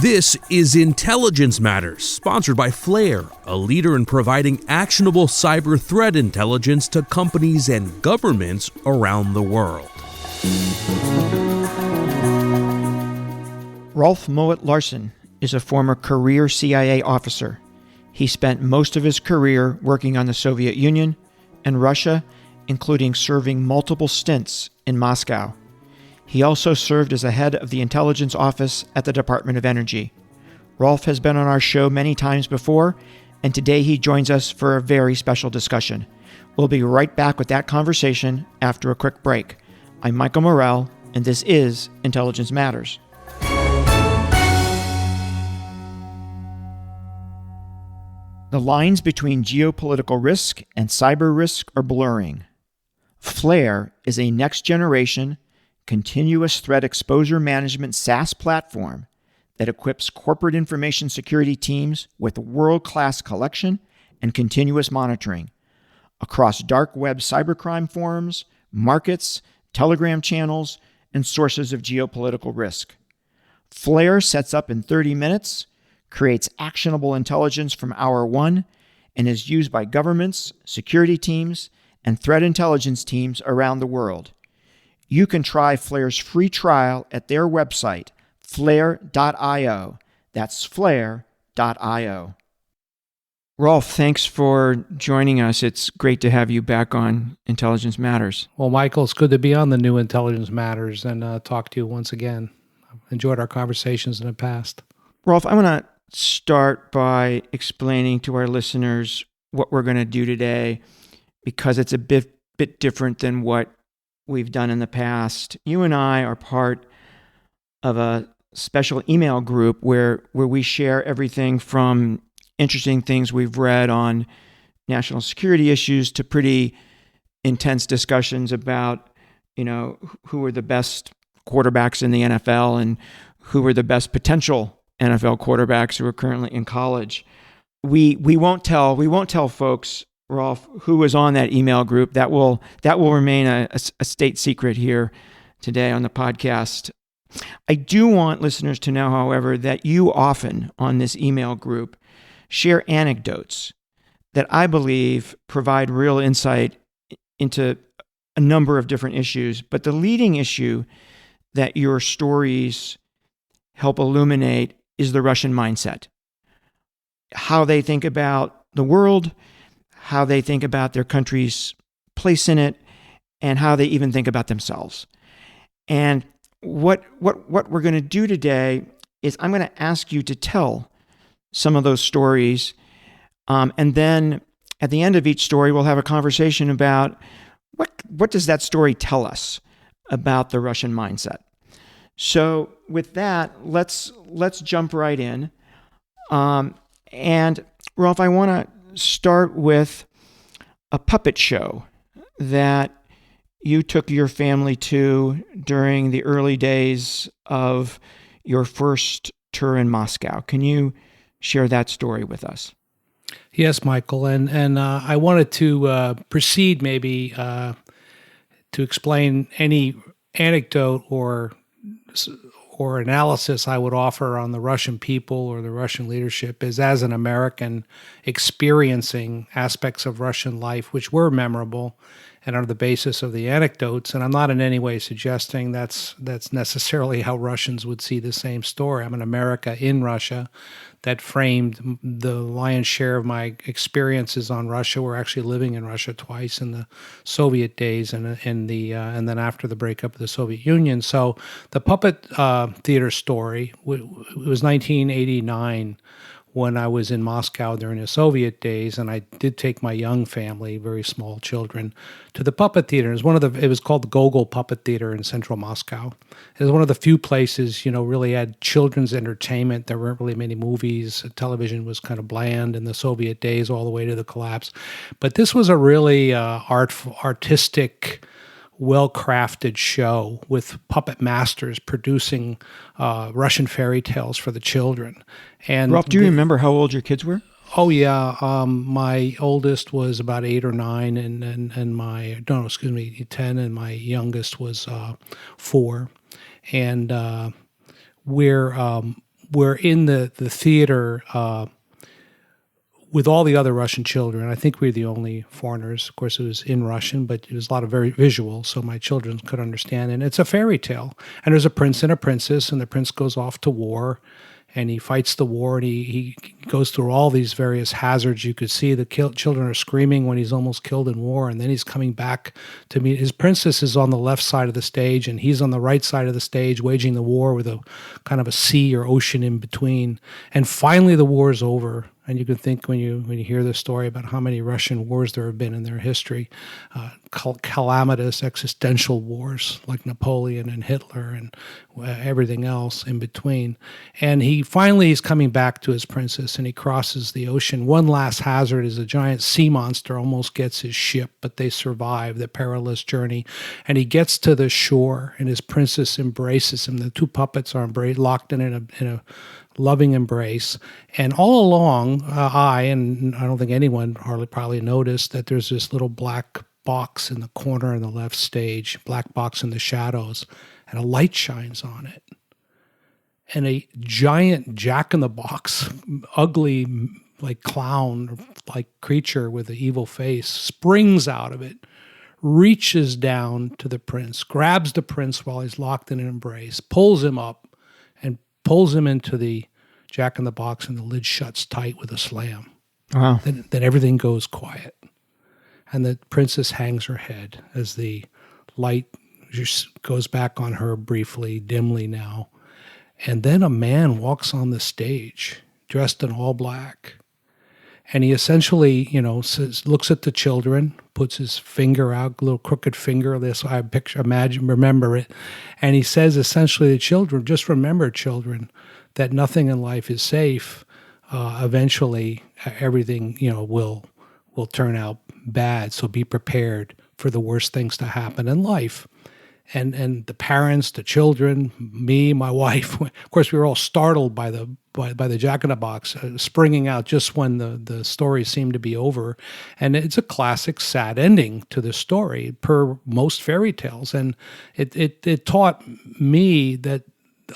This is Intelligence Matters, sponsored by Flare, a leader in providing actionable cyber threat intelligence to companies and governments around the world. Rolf Mowatt-Larssen is a former career CIA officer. He spent most of his career working on the Soviet Union and Russia, including serving multiple stints in Moscow. He also served as the head of the intelligence office at the Department of Energy. Rolf has been on our show many times before, and today he joins us for a very special discussion. We'll be right back with that conversation after a quick break. I'm Michael Morell, and this is Intelligence Matters. The lines between geopolitical risk and cyber risk are blurring. Flare is a next-generation, continuous threat exposure management SaaS platform that equips corporate information security teams with world-class collection and continuous monitoring across dark web cybercrime forums, markets, Telegram channels, and sources of geopolitical risk. Flare sets up in 30 minutes, creates actionable intelligence from hour one, and is used by governments, security teams, and threat intelligence teams around the world. You can try Flare's free trial at their website, flare.io. That's flare.io. Rolf, thanks for joining us. It's great to have you back on Intelligence Matters. Well, Michael, it's good to be on the new Intelligence Matters and talk to you once again. I've enjoyed our conversations in the past. Rolf, I want to start by explaining to our listeners what we're going to do today, because it's a bit different than what we've done in the past. You and I are part of a special email group where we share everything from interesting things we've read on national security issues to pretty intense discussions about, who are the best quarterbacks in the NFL and who are the best potential NFL quarterbacks who are currently in college. We won't tell folks, Rolf, who was on that email group. That will remain a state secret here today on the podcast. I do want listeners to know, however, that you often on this email group share anecdotes that I believe provide real insight into a number of different issues. But the leading issue that your stories help illuminate is the Russian mindset. How they think about the world, how they think about their country's place in it, and how they even think about themselves. And what we're going to do today is I'm going to ask you to tell some of those stories, and then at the end of each story, we'll have a conversation about what does that story tell us about the Russian mindset. So with that, let's jump right in. And Rolf, I want to start with a puppet show that you took your family to during the early days of your first tour in Moscow. Can you share that story with us? Yes, Michael, and I wanted to proceed maybe to explain any anecdote or analysis I would offer on the Russian people or the Russian leadership is as an American experiencing aspects of Russian life, which were memorable and are the basis of the anecdotes. And I'm not in any way suggesting that's necessarily how Russians would see the same story. I'm an America in Russia. That framed the lion's share of my experiences on Russia. We're actually living in Russia twice in the Soviet days and then after the breakup of the Soviet Union. So the puppet theater story, it was 1989 when I was in Moscow during the Soviet days, and I did take my young family, very small children, to the puppet theater. It was called the Gogol Puppet Theater in central Moscow. It was one of the few places, really had children's entertainment. There weren't really many movies. Television was kind of bland in the Soviet days all the way to the collapse. But this was a really artistic, well-crafted show with puppet masters producing Russian fairy tales for the children. And Rolf, do you remember how old your kids were? Oh yeah, my oldest was about 8 or 9, and 10, and my youngest was 4. And we're in the theater with all the other Russian children. I think we were the only foreigners. Of course, it was in Russian, but it was a lot of very visual, so my children could understand. And it's a fairy tale. And there's a prince and a princess, and the prince goes off to war, and he fights the war, and he goes through all these various hazards. You could see the children are screaming when he's almost killed in war, and then he's coming back to meet. His princess is on the left side of the stage, and he's on the right side of the stage waging the war with a kind of a sea or ocean in between. And finally the war is over. And you can think when you hear this story about how many Russian wars there have been in their history, calamitous existential wars like Napoleon and Hitler and everything else in between. And he finally is coming back to his princess, and he crosses the ocean. One last hazard is a giant sea monster almost gets his ship, but they survive the perilous journey. And he gets to the shore, and his princess embraces him. The two puppets are locked in a loving embrace. And all along, I don't think anyone hardly probably noticed that there's this little black box in the corner in the left stage, black box in the shadows, and a light shines on it. And a giant jack-in-the-box, ugly, like clown, like creature with an evil face springs out of it, reaches down to the prince, grabs the prince while he's locked in an embrace, pulls him up, and pulls him into the jack-in-the-box, and the lid shuts tight with a slam. Wow. Then everything goes quiet. And the princess hangs her head as the light just goes back on her briefly, dimly now. And then a man walks on the stage, dressed in all black. And he essentially, looks at the children, puts his finger out, a little crooked finger. This I remember it, and he says essentially to children, "Just remember, children, that nothing in life is safe. Eventually, everything will turn out bad. So be prepared for the worst things to happen in life." And the parents, the children, me, my wife, of course, we were all startled by the jack-in-the-box springing out just when the story seemed to be over. And it's a classic sad ending to the story, per most fairy tales. And it taught me that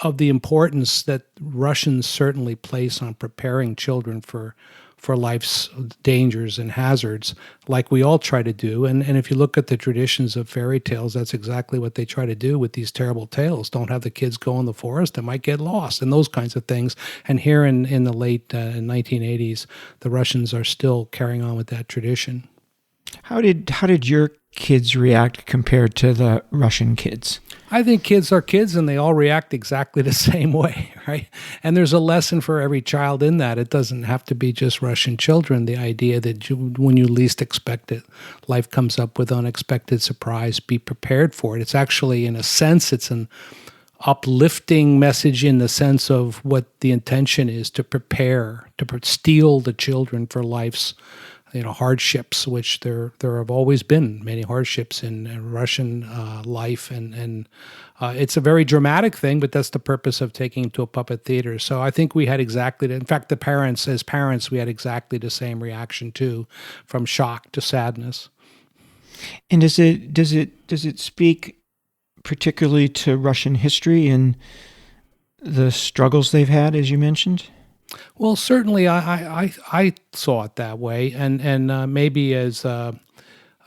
of the importance that Russians certainly place on preparing children for life's dangers and hazards, like we all try to do. And if you look at the traditions of fairy tales, that's exactly what they try to do with these terrible tales. Don't have the kids go in the forest, they might get lost, and those kinds of things. And here in the late 1980s, the Russians are still carrying on with that tradition. How did your kids react compared to the Russian kids? I think kids are kids, and they all react exactly the same way, right? And there's a lesson for every child in that. It doesn't have to be just Russian children. The idea that when you least expect it, life comes up with unexpected surprise. Be prepared for it. It's actually, in a sense, it's an uplifting message in the sense of what the intention is to prepare, to steel the children for life's hardships, which there have always been many hardships in Russian life, and it's a very dramatic thing, but that's the purpose of taking it to a puppet theater. So I think we had in fact, as parents, we had exactly the same reaction too, from shock to sadness. And does it speak particularly to Russian history and the struggles they've had, as you mentioned? Well, certainly I saw it that way, and maybe as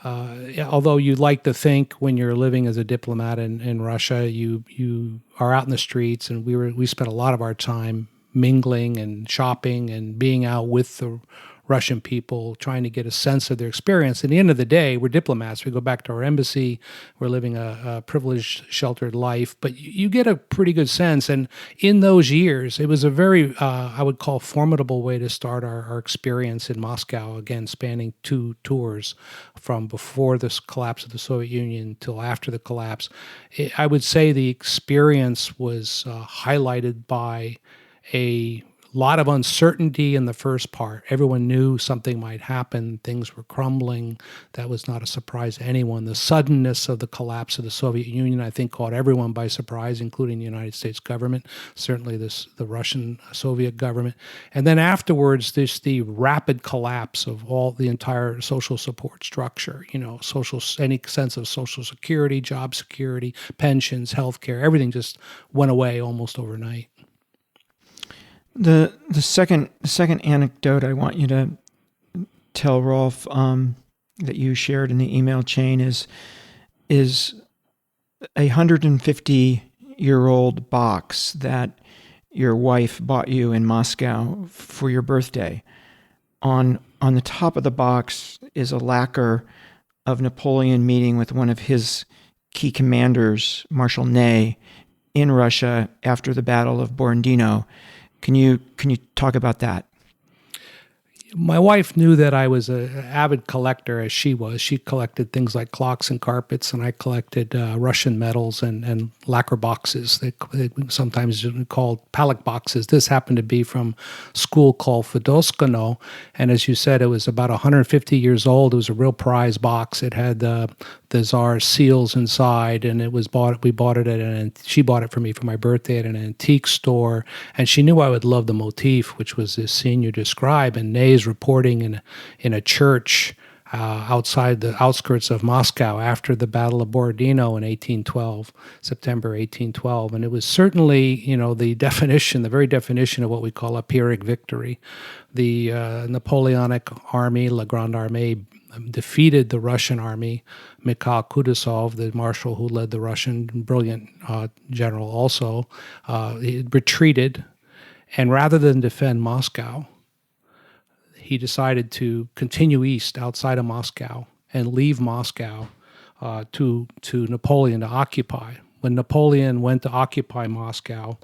although you'd like to think when you're living as a diplomat in Russia, you are out in the streets, and we spent a lot of our time mingling and shopping and being out with the Russian people, trying to get a sense of their experience. At the end of the day, we're diplomats. We go back to our embassy. We're living a privileged, sheltered life. But you get a pretty good sense. And in those years, it was a very, I would call, formidable way to start our experience in Moscow, again, spanning 2 tours from before the collapse of the Soviet Union till after the collapse. I would say the experience was highlighted by a lot of uncertainty in the first part. Everyone knew something might happen. Things were crumbling. That was not a surprise to anyone. The suddenness of the collapse of the Soviet Union, I think, caught everyone by surprise, including the United States government, certainly the Russian Soviet government. And then afterwards, there's the rapid collapse of the entire social support structure, any sense of social security, job security, pensions, healthcare, everything just went away almost overnight. The second anecdote I want you to tell, Rolf, that you shared in the email chain is a 150-year-old box that your wife bought you in Moscow for your birthday. On the top of the box is a lacquer of Napoleon meeting with one of his key commanders, Marshal Ney, in Russia after the Battle of Borodino. Can you talk about that? My wife knew that I was an avid collector, as she was. She collected things like clocks and carpets, and I collected Russian medals and lacquer boxes. They sometimes called palak boxes. This happened to be from a school called Fedoskano, and as you said, it was about 150 years old. It was a real prize box. It had the Tsar's seals inside, and it was bought. We bought it she bought it for me for my birthday at an antique store, and she knew I would love the motif, which was this scene you describe, and Ney's reporting in a church outside the outskirts of Moscow after the Battle of Borodino in 1812, September 1812. And it was certainly, the very definition of what we call a Pyrrhic victory. The Napoleonic army, La Grande Armée, defeated the Russian army. Mikhail Kutuzov, the marshal who led the Russian, brilliant general also, he retreated. And rather than defend Moscow, he decided to continue east outside of Moscow and leave Moscow to Napoleon to occupy. When Napoleon went to occupy Moscow,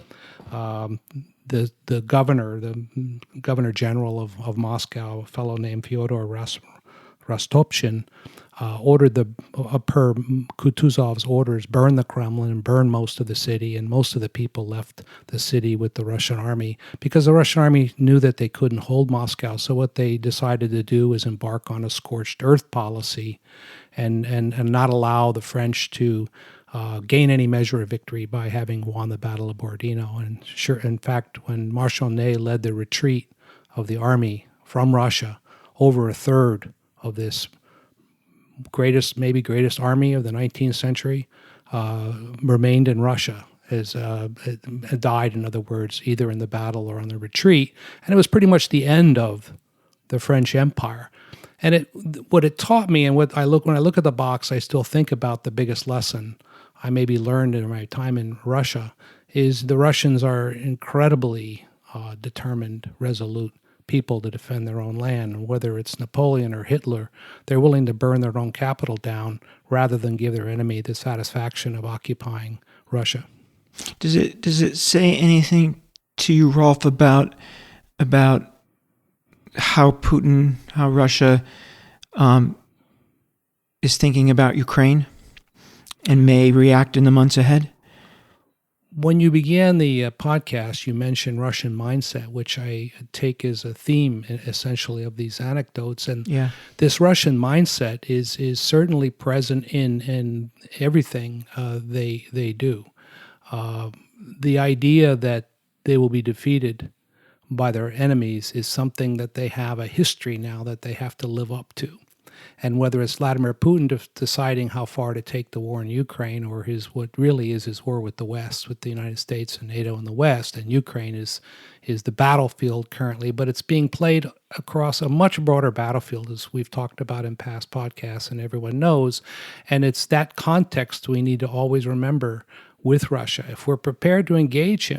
the governor general of Moscow, a fellow named Fyodor Rostopchin, ordered per Kutuzov's orders, burn the Kremlin and burn most of the city, and most of the people left the city with the Russian army because the Russian army knew that they couldn't hold Moscow. So what they decided to do was embark on a scorched earth policy and not allow the French to gain any measure of victory by having won the Battle of Borodino. And sure, in fact, when Marshal Ney led the retreat of the army from Russia, over a third of this greatest army of the 19th century remained in Russia, died, in other words, either in the battle or on the retreat. And it was pretty much the end of the French Empire. And what it taught me, and when I look at the box, I still think about the biggest lesson I maybe learned in my time in Russia, is the Russians are incredibly determined, resolute people to defend their own land. And whether it's Napoleon or Hitler, they're willing to burn their own capital down rather than give their enemy the satisfaction of occupying Russia. Does it say anything to you, Rolf, about how Russia is thinking about Ukraine and may react in the months ahead? When you began the podcast, you mentioned Russian mindset, which I take as a theme, essentially, of these anecdotes. And this Russian mindset is certainly present in everything they do. The idea that they will be defeated by their enemies is something that they have a history now that they have to live up to. And whether it's Vladimir Putin deciding how far to take the war in Ukraine, or what really is his war with the West, with the United States and NATO in the West, and Ukraine is the battlefield currently, but it's being played across a much broader battlefield, as we've talked about in past podcasts and everyone knows. And it's that context we need to always remember with Russia. If we're prepared to engage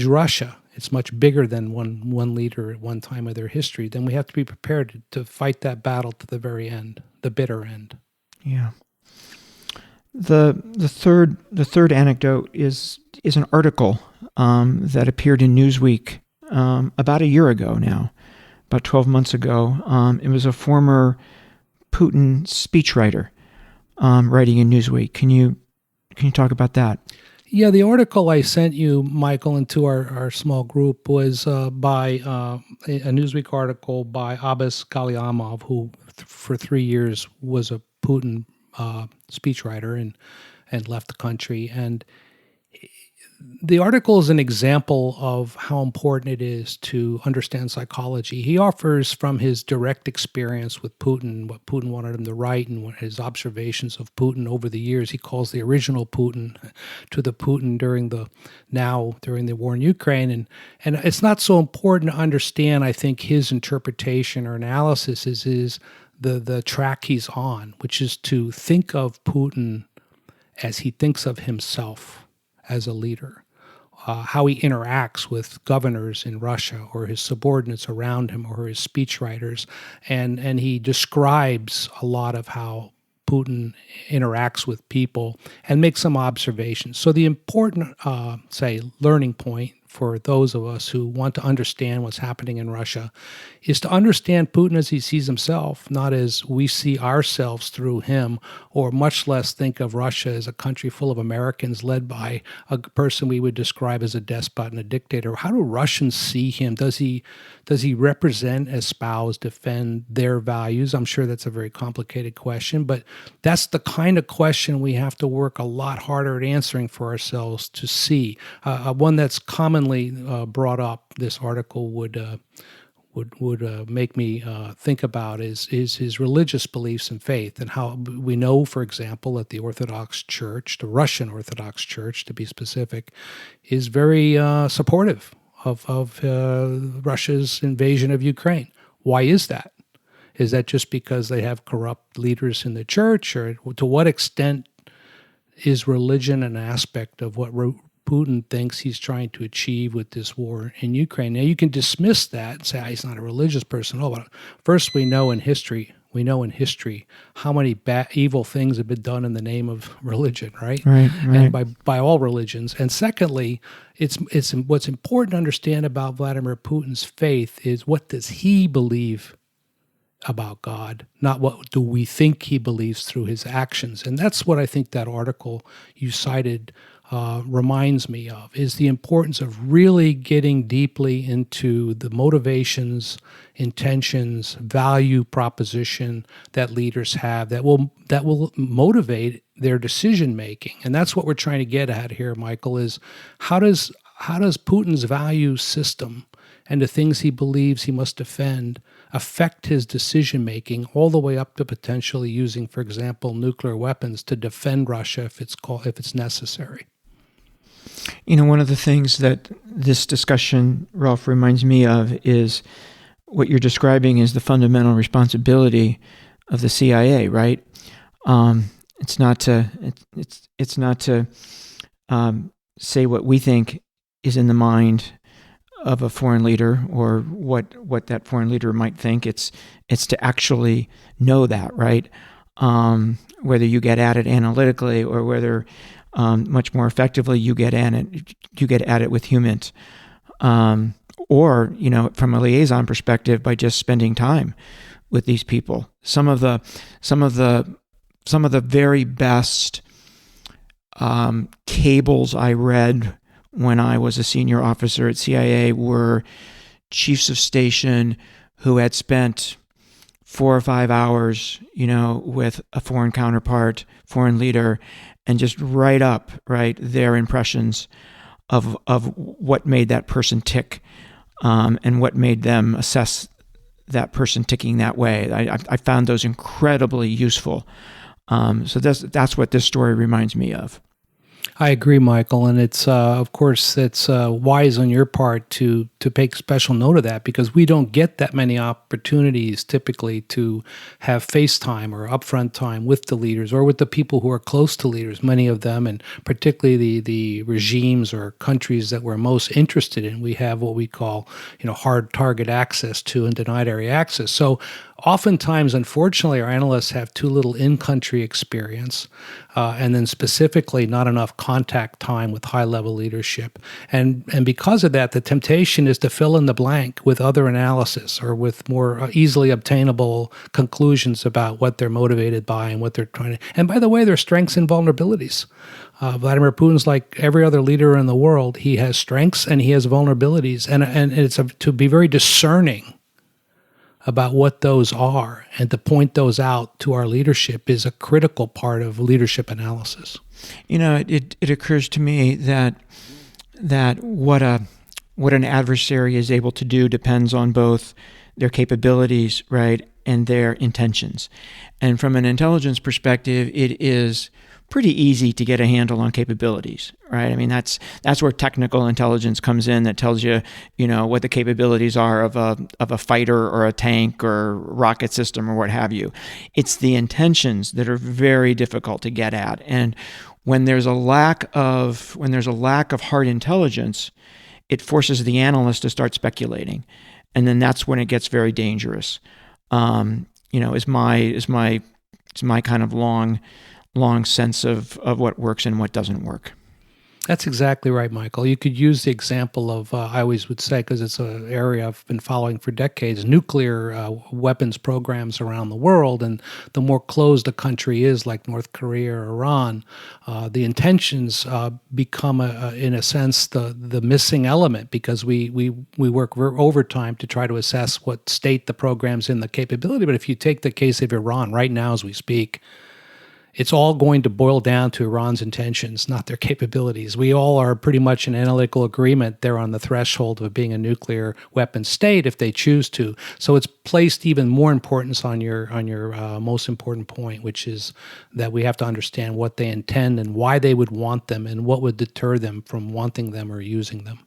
Russia, it's much bigger than one leader at one time of their history, then we have to be prepared to fight that battle to the very end, the bitter end. Yeah. The third anecdote is an article that appeared in Newsweek about a year ago now, about 12 months ago. It was a former Putin speechwriter writing in Newsweek. Can you talk about that? Yeah, the article I sent you, Michael, into our small group was by a Newsweek article by Abbas Galyamov, who for 3 years was a Putin speechwriter and left the country. And the article is an example of how important it is to understand psychology. He offers from his direct experience with Putin, what Putin wanted him to write, and what his observations of Putin over the years. He calls the original Putin to the Putin during the war in Ukraine. And it's not so important to understand, I think, his interpretation or analysis is the track he's on, which is to think of Putin as he thinks of himself as a leader. How he interacts with governors in Russia or his subordinates around him or his speechwriters. And he describes a lot of how Putin interacts with people and makes some observations. So the important, learning point for those of us who want to understand what's happening in Russia is to understand Putin as he sees himself, not as we see ourselves through him, or much less think of Russia as a country full of Americans led by a person we would describe as a despot and a dictator. How do Russians see him? Does he represent, espouse, defend their values? I'm sure that's a very complicated question, but that's the kind of question we have to work a lot harder at answering for ourselves to see. One that's commonly brought up, this article would make me think about is his religious beliefs and faith, and how we know, for example, that the Orthodox Church, the Russian Orthodox Church to be specific, is very supportive of Russia's invasion of Ukraine. Why is that? Is that just because they have corrupt leaders in the church, or to what extent is religion an aspect of what Putin thinks he's trying to achieve with this war in Ukraine? Now, you can dismiss that and say, he's not a religious person. Oh, but first, we know in history how many evil things have been done in the name of religion, right? Right. And by all religions. And secondly, it's what's important to understand about Vladimir Putin's faith is, what does he believe about God, not what do we think he believes through his actions. And that's what I think that article you cited reminds me of, is the importance of really getting deeply into the motivations, intentions, value proposition that leaders have that will motivate their decision making. And that's what we're trying to get at here, Michael, is how does Putin's value system and the things he believes he must defend affect his decision making, all the way up to potentially using, for example, nuclear weapons to defend Russia if it's necessary. One of the things that this discussion, Rolf, reminds me of is what you're describing is the fundamental responsibility of the CIA, right? It's not to say what we think is in the mind of a foreign leader, or what that foreign leader might think. It's to actually know that, right? Whether you get at it analytically, or whether much more effectively you get at it with humans, or from a liaison perspective, by just spending time with these people. Some of the very best cables I read when I was a senior officer at CIA were chiefs of station who had spent 4 or 5 hours, with a foreign counterpart, foreign leader, and just write up, their impressions of what made that person tick, and what made them assess that person ticking that way. I found those incredibly useful. So that's what this story reminds me of. I agree, Michael, and it's of course it's wise on your part to take special note of that, because we don't get that many opportunities typically to have face time or upfront time with the leaders or with the people who are close to leaders. Many of them, and particularly the regimes or countries that we're most interested in, we have what we call hard target access to and denied area access. So oftentimes, unfortunately, our analysts have too little in-country experience, and then specifically not enough contact time with high-level leadership. And because of that, the temptation is to fill in the blank with other analysis or with more easily obtainable conclusions about what they're motivated by and what they're trying to. And by the way, their strengths and vulnerabilities. Vladimir Putin's like every other leader in the world. He has strengths and he has vulnerabilities, and it's to be very discerning about what those are and to point those out to our leadership is a critical part of leadership analysis. It occurs to me that that what an adversary is able to do depends on both their capabilities, right, and their intentions. And from an intelligence perspective, it is pretty easy to get a handle on capabilities, right? I mean, that's where technical intelligence comes in, that tells you, what the capabilities are of a fighter or a tank or rocket system or what have you. It's the intentions that are very difficult to get at. And when there's a lack of hard intelligence, it forces the analyst to start speculating, and then that's when it gets very dangerous. Is my kind of long sense of what works and what doesn't work. That's exactly right, Michael. You could use the example of, I always would say, because it's an area I've been following for decades, nuclear weapons programs around the world. And the more closed a country is, like North Korea or Iran, the intentions become, in a sense, the missing element, because we work overtime to try to assess what state the program's in, the capability. But if you take the case of Iran right now as we speak, it's all going to boil down to Iran's intentions, not their capabilities. We all are pretty much in analytical agreement they're on the threshold of being a nuclear weapon state if they choose to. So it's placed even more importance on your most important point, which is that we have to understand what they intend and why they would want them and what would deter them from wanting them or using them.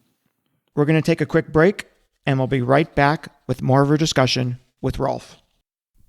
We're going to take a quick break, and we'll be right back with more of our discussion with Rolf.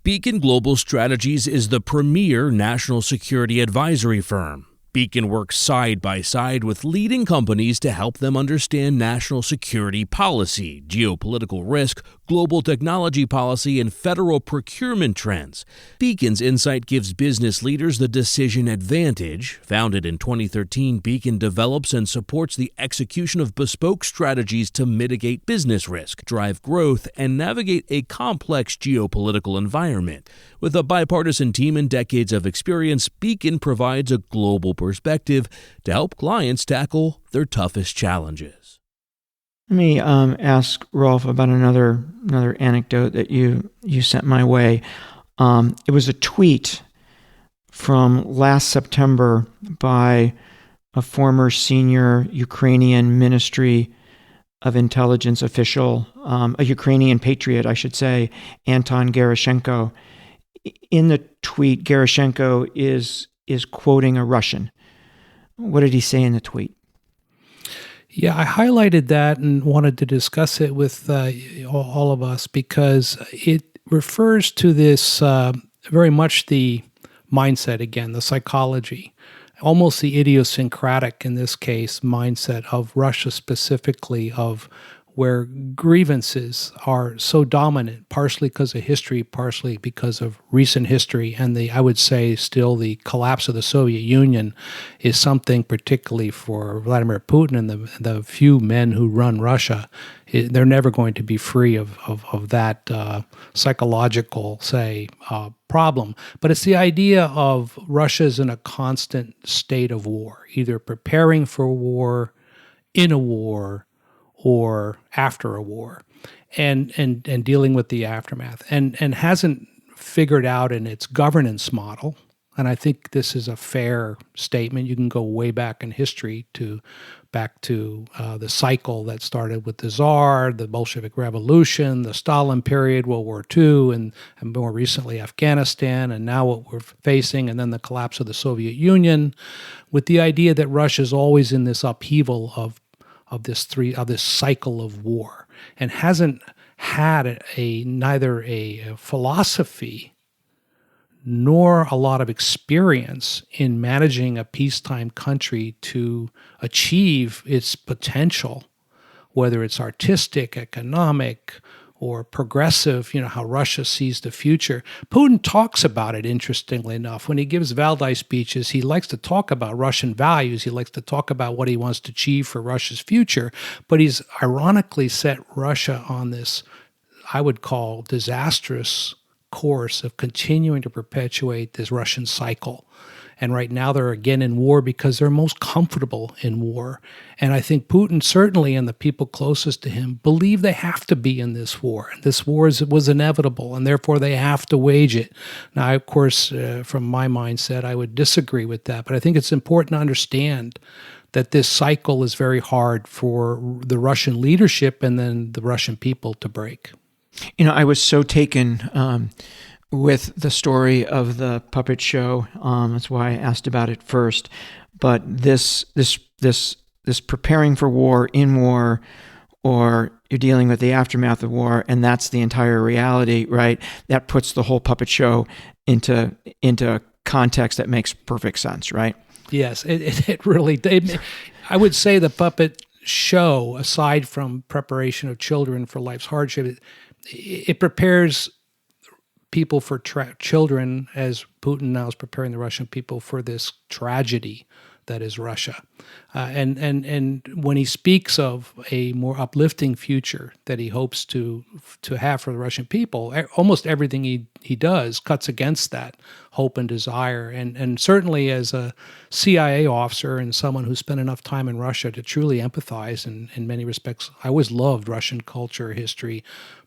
Beacon Global Strategies is the premier national security advisory firm. Beacon works side by side with leading companies to help them understand national security policy, geopolitical risk, global technology policy, and federal procurement trends. Beacon's insight gives business leaders the decision advantage. Founded in 2013, Beacon develops and supports the execution of bespoke strategies to mitigate business risk, drive growth, and navigate a complex geopolitical environment. With a bipartisan team and decades of experience, Beacon provides a global perspective to help clients tackle their toughest challenges. Let me ask Rolf about another anecdote that you sent my way. It was a tweet from last September by a former senior Ukrainian Ministry of Intelligence official, a Ukrainian patriot, I should say, Anton Gerashenko. In the tweet, Gerashenko is quoting a Russian. What did he say in the tweet? Yeah, I highlighted that and wanted to discuss it with all of us because it refers to this very much the mindset, again, the psychology, almost the idiosyncratic, in this case, mindset of Russia specifically, of where grievances are so dominant, partially because of history, partially because of recent history, and I would say still the collapse of the Soviet Union is something particularly for Vladimir Putin and the few men who run Russia. They're never going to be free of that psychological, say, problem. But it's the idea of Russia's in a constant state of war, either preparing for war, in a war, or after a war, and dealing with the aftermath, and hasn't figured out in its governance model. And I think this is a fair statement. You can go way back in history back to the cycle that started with the Tsar, the Bolshevik Revolution, the Stalin period, World War II, and more recently Afghanistan, and now what we're facing, and then the collapse of the Soviet Union, with the idea that Russia's always in this upheaval of this cycle of war, and hasn't had neither a philosophy nor a lot of experience in managing a peacetime country to achieve its potential, whether it's artistic, economic, or progressive, how Russia sees the future. Putin talks about it, interestingly enough. When he gives Valdai speeches, he likes to talk about Russian values. He likes to talk about what he wants to achieve for Russia's future. But he's ironically set Russia on this, I would call, disastrous course of continuing to perpetuate this Russian cycle. And right now they're again in war because they're most comfortable in war. And I think Putin certainly, and the people closest to him, believe they have to be in this war. This war was inevitable, and therefore they have to wage it. Now, of course, from my mindset, I would disagree with that. But I think it's important to understand that this cycle is very hard for the Russian leadership and then the Russian people to break. I was so taken with the story of the puppet show. That's why I asked about it first. But this preparing for war, in war, or you're dealing with the aftermath of war, and that's the entire reality, right? That puts the whole puppet show into a context that makes perfect sense, right? Yes, it really did. I would say the puppet show, aside from preparation of children for life's hardship, it prepares people for children, as Putin now is preparing the Russian people for this tragedy that is Russia. And when he speaks of a more uplifting future that he hopes to have for the Russian people, almost everything he does cuts against that hope and desire. And certainly as a CIA officer and someone who spent enough time in Russia to truly empathize in many respects, I always loved Russian culture, history,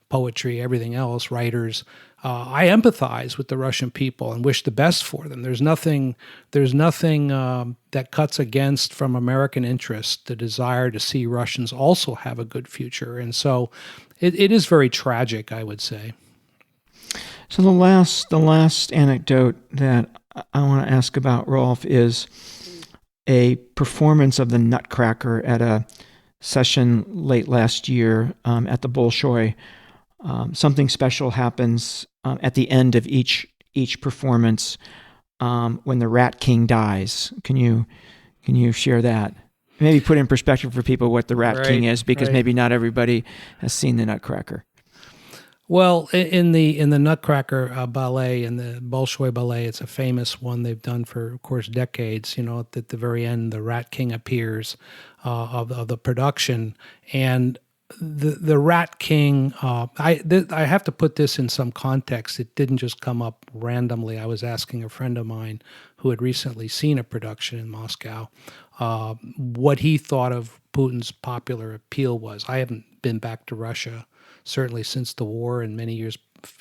poetry, everything else, writers. I empathize with the Russian people and wish the best for them. There's nothing that cuts against, from American interest, the desire to see Russians also have a good future. And so it is very tragic, I would say. So the last anecdote that I want to ask about, Rolf, is a performance of the Nutcracker at a session late last year at the Bolshoi. Something special happens at the end of each performance when the Rat King dies. Can you share that? Maybe put in perspective for people what the Rat King is, because maybe not everybody has seen the Nutcracker. Well, in the Nutcracker ballet, in the Bolshoi ballet, it's a famous one they've done for, of course, decades. At the very end, the Rat King appears of the production, and the Rat King. I have to put this in some context. It didn't just come up randomly. I was asking a friend of mine who had recently seen a production in Moscow what he thought of Putin's popular appeal was. I haven't been back to Russia certainly since the war, and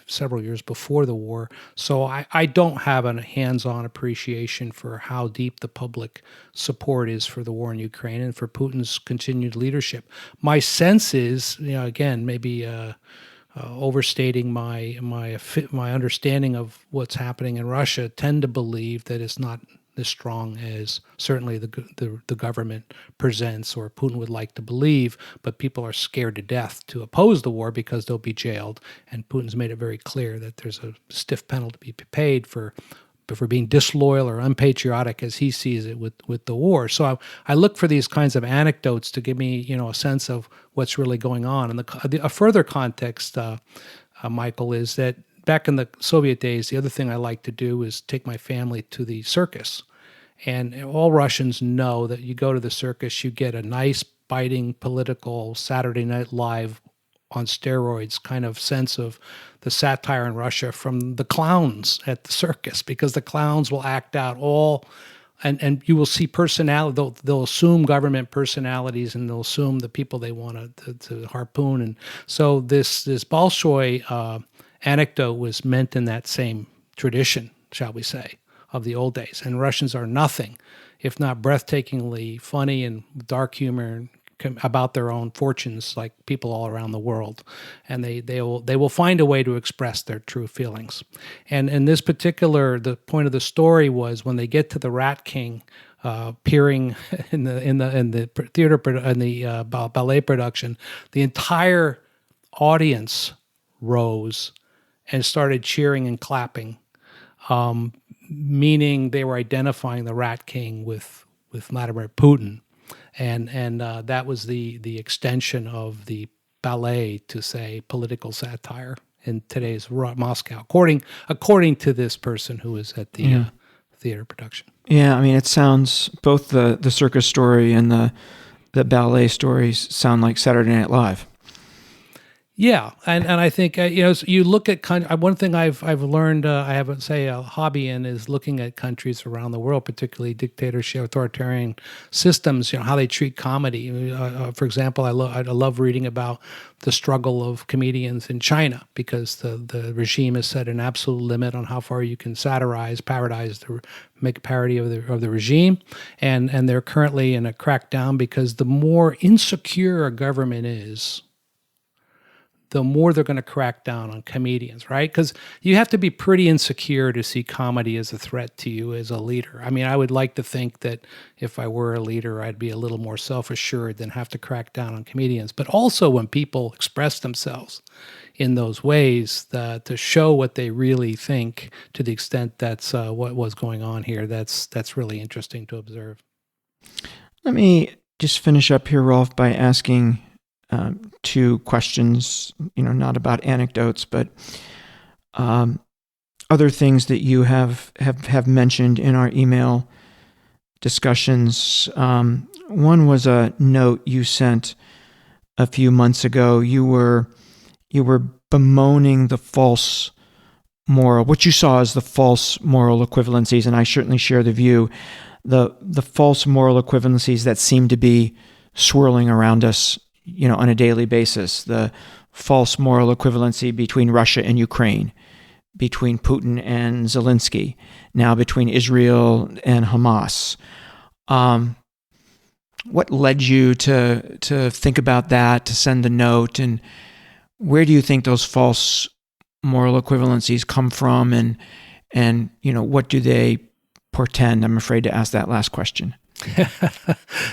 several years before the war. So I don't have a hands-on appreciation for how deep the public support is for the war in Ukraine and for Putin's continued leadership. My sense is, again, maybe overstating my understanding of what's happening in Russia, tend to believe that it's not as strong as certainly the government presents or Putin would like to believe, but people are scared to death to oppose the war because they'll be jailed. And Putin's made it very clear that there's a stiff penalty to be paid for being disloyal or unpatriotic, as he sees it, with the war. So I look for these kinds of anecdotes to give me a sense of what's really going on. And a further context, Michael, is that back in the Soviet days, the other thing I like to do is take my family to the circus. And all Russians know that you go to the circus, you get a nice, biting, political Saturday Night Live on steroids kind of sense of the satire in Russia from the clowns at the circus, because the clowns will act out all, and you will see personality. They'll assume government personalities, and they'll assume the people they want to harpoon. And so this Bolshoi anecdote was meant in that same tradition, shall we say, of the old days. And Russians are nothing if not breathtakingly funny and dark humor about their own fortunes, like people all around the world. And they will find a way to express their true feelings. And in this particular, the point of the story was when they get to the Rat King appearing in the theater in the ballet production, the entire audience rose and started cheering and clapping, meaning they were identifying the Rat King with Vladimir Putin. And that was the extension of the ballet to, say, political satire in today's Moscow, according to this person who was at the theater production. Yeah, I mean, it sounds, both the circus story and the ballet stories sound like Saturday Night Live. Yeah, and I think you look at one thing I've learned I have a hobby in is looking at countries around the world, particularly dictatorship, authoritarian systems. How they treat comedy. For example, I love reading about the struggle of comedians in China because the regime has set an absolute limit on how far you can satirize, parodize, make a parody of the regime, and they're currently in a crackdown because the more insecure a government is, the more they're going to crack down on comedians, right? Because you have to be pretty insecure to see comedy as a threat to you as a leader. I mean, I would like to think that if I were a leader, I'd be a little more self-assured than have to crack down on comedians. But also when people express themselves in those ways to show what they really think, to the extent that's what was going on here, that's really interesting to observe. Let me just finish up here, Rolf, by asking two questions, not about anecdotes, but other things that you have mentioned in our email discussions. One was a note you sent a few months ago. You were bemoaning the false moral, what you saw as the false moral equivalencies, and I certainly share the view, the false moral equivalencies that seem to be swirling around us on a daily basis, the false moral equivalency between Russia and Ukraine, between Putin and Zelensky, now between Israel and Hamas. What led you to think about that, to send the note, and where do you think those false moral equivalencies come from, and what do they portend? I'm afraid to ask that last question.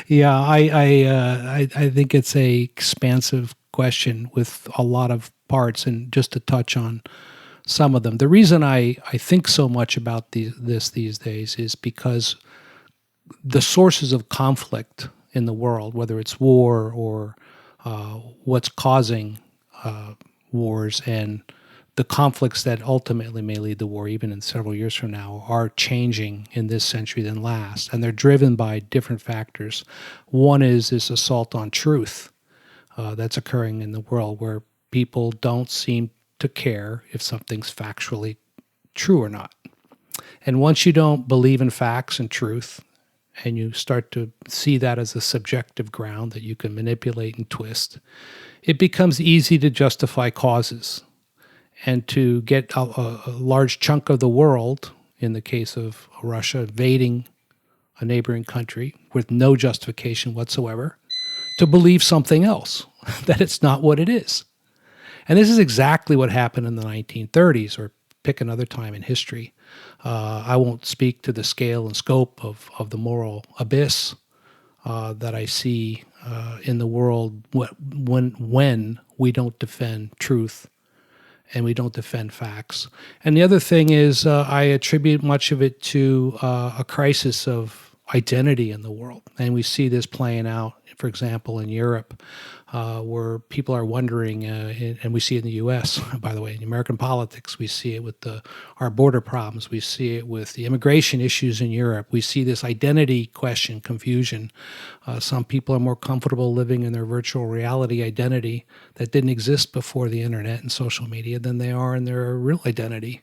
Yeah, I think it's a expansive question with a lot of parts, and just to touch on some of them. The reason I think so much about this these days is because the sources of conflict in the world, whether it's war or what's causing wars and the conflicts that ultimately may lead to war, even in several years from now, are changing in this century than last. And they're driven by different factors. One is this assault on truth that's occurring in the world, where people don't seem to care if something's factually true or not. And once you don't believe in facts and truth, and you start to see that as a subjective ground that you can manipulate and twist, it becomes easy to justify causes and to get a large chunk of the world, in the case of Russia invading a neighboring country with no justification whatsoever, to believe something else, that it's not what it is. And this is exactly what happened in the 1930s, or pick another time in history. I won't speak to the scale and scope of the moral abyss that I see in the world when we don't defend truth and we don't defend facts. And the other thing is I attribute much of it to a crisis of identity in the world. And we see this playing out, for example, in Europe, where people are wondering, and we see it in the U.S., by the way, in American politics, we see it with our border problems. We see it with the immigration issues in Europe. We see this identity question, confusion. Some people are more comfortable living in their virtual reality identity that didn't exist before the internet and social media than they are in their real identity.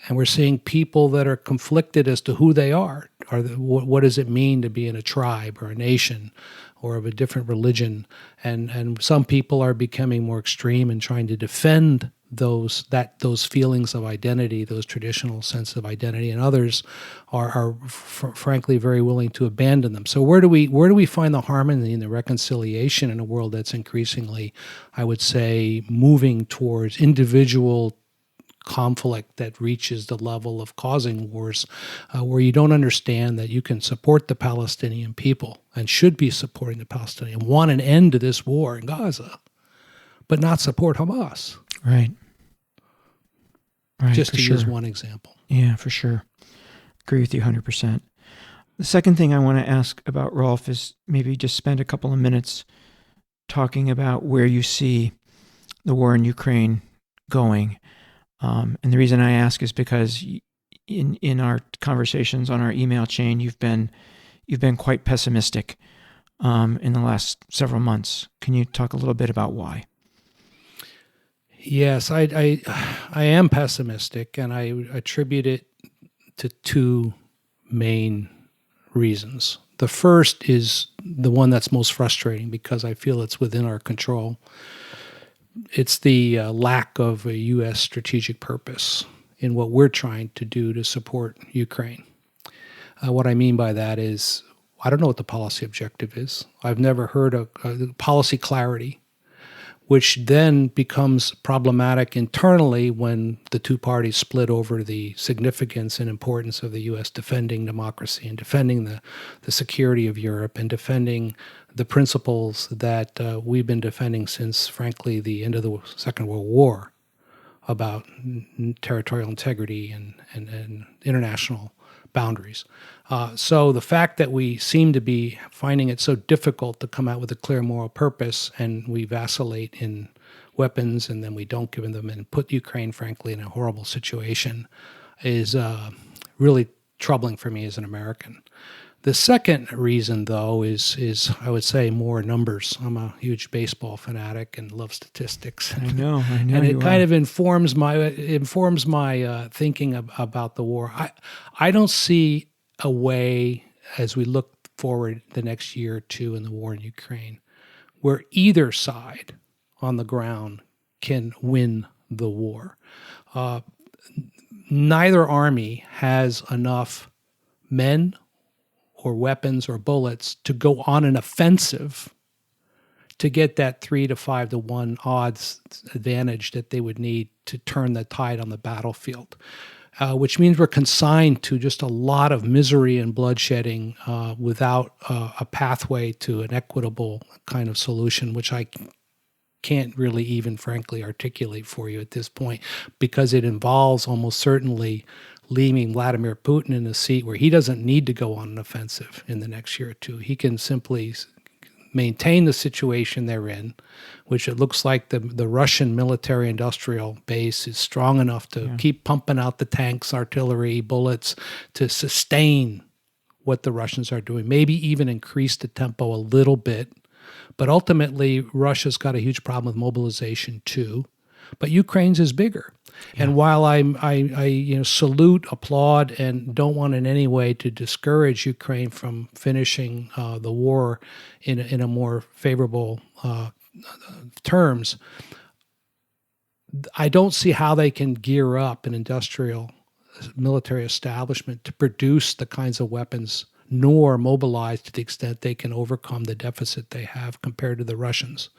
And we're seeing people that are conflicted as to who they are. What does it mean to be in a tribe or a nation or of a different religion? And some people are becoming more extreme and trying to defend those feelings of identity, those traditional sense of identity, and others are frankly very willing to abandon them. So where do we find the harmony and the reconciliation in a world that's increasingly, I would say, moving towards individual conflict that reaches the level of causing wars, where you don't understand that you can support the Palestinian people and should be supporting the Palestinian, want an end to this war in Gaza, but not support Hamas. Right. Just to use one example. Yeah, for sure. Agree with you 100%. The second thing I want to ask about, Rolf, is maybe just spend a couple of minutes talking about where you see the war in Ukraine going. And the reason I ask is because in our conversations on our email chain, you've been quite pessimistic in the last several months. Can you talk a little bit about why? Yes, I am pessimistic, and I attribute it to two main reasons. The first is the one that's most frustrating because I feel it's within our control. It's the lack of a U.S. strategic purpose in what we're trying to do to support Ukraine. What I mean by that is I don't know what the policy objective is. I've never heard of policy clarity, which then becomes problematic internally when the two parties split over the significance and importance of the U.S. defending democracy and defending the security of Europe and defending the principles that we've been defending since, frankly, the end of the Second World War about territorial integrity and international boundaries. So the fact that we seem to be finding it so difficult to come out with a clear moral purpose, and we vacillate in weapons, and then we don't give them and put Ukraine, frankly, in a horrible situation, is really troubling for me as an American. The second reason, though, is I would say more numbers. I'm a huge baseball fanatic and love statistics. I know. And it kind of informs my thinking about the war. I don't see a way, as we look forward the next year or two in the war in Ukraine, where either side on the ground can win the war. Neither army has enough men or weapons or bullets to go on an offensive to get that 3 to 5 to 1 odds advantage that they would need to turn the tide on the battlefield, which means we're consigned to just a lot of misery and bloodshedding without a pathway to an equitable kind of solution, which I can't really even frankly articulate for you at this point, because it involves almost certainly leaving Vladimir Putin in a seat where he doesn't need to go on an offensive in the next year or two. He can simply maintain the situation they're in, which it looks like the Russian military-industrial base is strong enough to keep pumping out the tanks, artillery, bullets to sustain what the Russians are doing, maybe even increase the tempo a little bit. But ultimately, Russia's got a huge problem with mobilization too. But Ukraine's is bigger. Yeah. And while I salute, applaud, and don't want in any way to discourage Ukraine from finishing the war in a more favorable terms, I don't see how they can gear up an industrial military establishment to produce the kinds of weapons nor mobilize to the extent they can overcome the deficit they have compared to the Russians.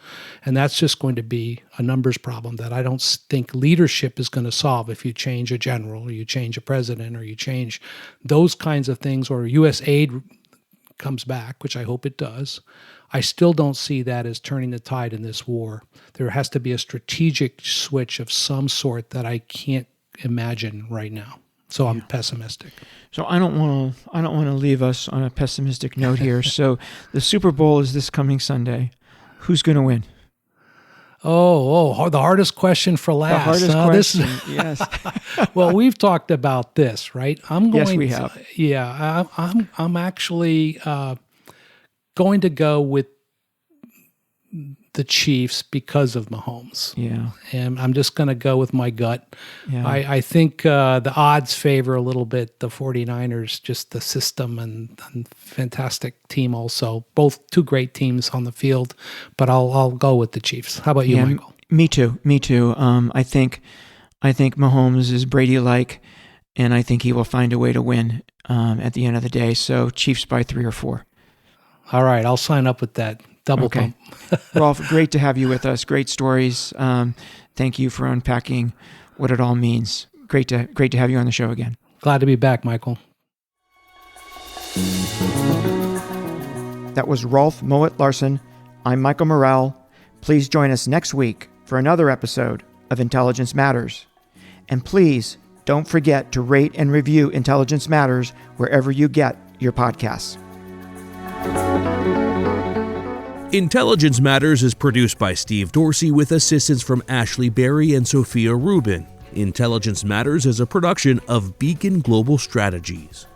And that's just going to be a numbers problem that I don't think leadership is going to solve if you change a general or you change a president or you change those kinds of things, or U.S. aid comes back, which I hope it does. I still don't see that as turning the tide in this war. There has to be a strategic switch of some sort that I can't imagine right now. So I'm pessimistic. So I don't want to leave us on a pessimistic note here. So the Super Bowl is this coming Sunday. Who's going to win? Oh, the hardest question for last. The hardest question. Yes. Well, we've talked about this, right? Yes, we have. Yeah, I'm actually going to go with the Chiefs because of Mahomes. Yeah. And I'm just going to go with my gut. Yeah. I think the odds favor a little bit the 49ers, just the system and fantastic team also. Both two great teams on the field, but I'll go with the Chiefs. How about you, Michael? Me too. I think Mahomes is Brady-like, and I think he will find a way to win at the end of the day. So Chiefs by 3 or 4. All right, I'll sign up with that. Double pump. Rolf, great to have you with us. Great stories. Thank you for unpacking what it all means. Great to have you on the show again. Glad to be back, Michael. That was Rolf Mowatt-Larssen. I'm Michael Morrell. Please join us next week for another episode of Intelligence Matters. And please don't forget to rate and review Intelligence Matters wherever you get your podcasts. Intelligence Matters is produced by Steve Dorsey with assistance from Ashley Berry and Sophia Rubin. Intelligence Matters is a production of Beacon Global Strategies.